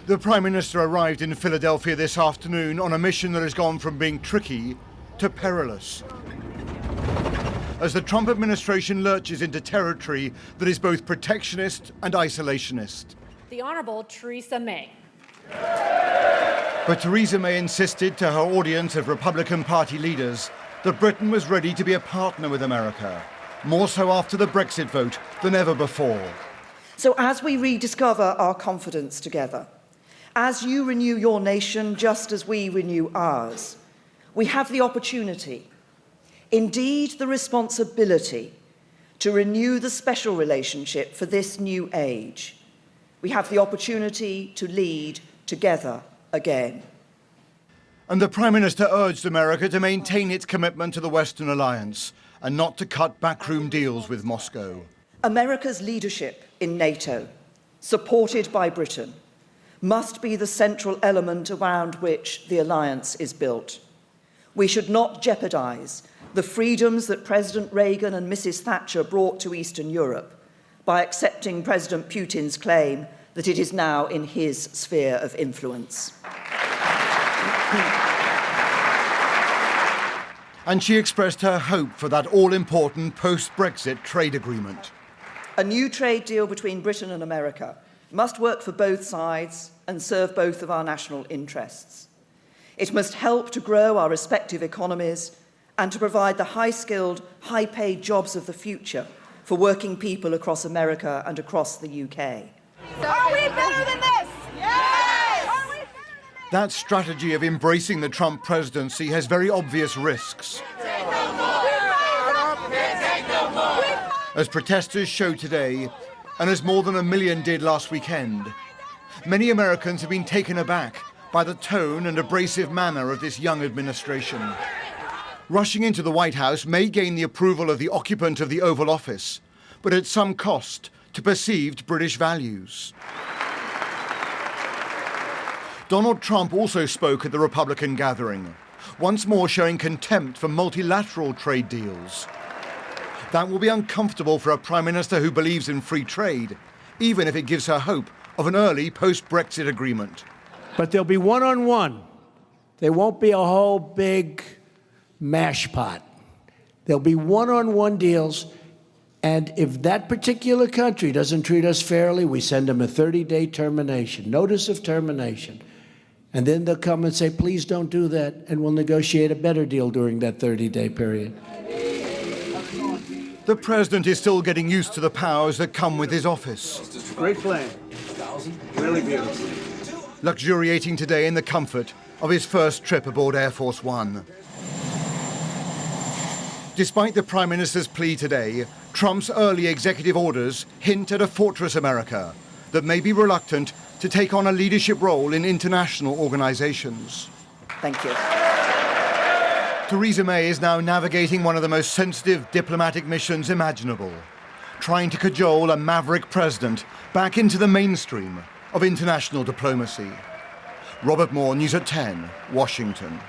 The Prime Minister arrived in Philadelphia this afternoon on a mission that has gone from being tricky to perilous, as the Trump administration lurches into territory that is both protectionist and isolationist. The Honourable Theresa May. But Theresa May insisted to her audience of Republican Party leaders that Britain was ready to be a partner with America, more so after the Brexit vote than ever before. So as we rediscover our confidence together, as you renew your nation just as we renew ours, we have the opportunity, indeed the responsibility, to renew the special relationship for this new age. We have the opportunity to lead together again. And the Prime Minister urged America to maintain its commitment to the Western alliance and not to cut backroom deals with Moscow. America's leadership in NATO, supported by Britain, must be the central element around which the alliance is built. We should not jeopardise the freedoms that President Reagan and Mrs. Thatcher brought to Eastern Europe by accepting President Putin's claim that it is now in his sphere of influence. And she expressed her hope for that all-important post-Brexit trade agreement. A new trade deal between Britain and America must work for both sides and serve both of our national interests. It must help to grow our respective economies and to provide the high-skilled, high-paid jobs of the future for working people across America and across the UK. Are we better than this? Yes! Are we better than this? That strategy of embracing the Trump presidency has very obvious risks. As protesters show today, and as more than 1 million did last weekend, many Americans have been taken aback by the tone and abrasive manner of this young administration. Rushing into the White House may gain the approval of the occupant of the Oval Office, but at some cost to perceived British values. Donald Trump also spoke at the Republican gathering, once more showing contempt for multilateral trade deals. That will be uncomfortable for a Prime Minister who believes in free trade, even if it gives her hope of an early post-Brexit agreement. But there'll be one-on-one. There won't be a whole big mash pot. There'll be one-on-one deals, and if that particular country doesn't treat us fairly, we send them a 30-day termination, notice of termination. And then they'll come and say, please don't do that, and we'll negotiate a better deal during that 30-day period. The president is still getting used to the powers that come with his office. Great plan. Really beautiful. Luxuriating today in the comfort of his first trip aboard Air Force One. Despite the Prime Minister's plea today, Trump's early executive orders hint at a fortress America that may be reluctant to take on a leadership role in international organizations. Thank you. Theresa May is now navigating one of the most sensitive diplomatic missions imaginable, trying to cajole a maverick president back into the mainstream of international diplomacy. Robert Moore, News at 10, Washington.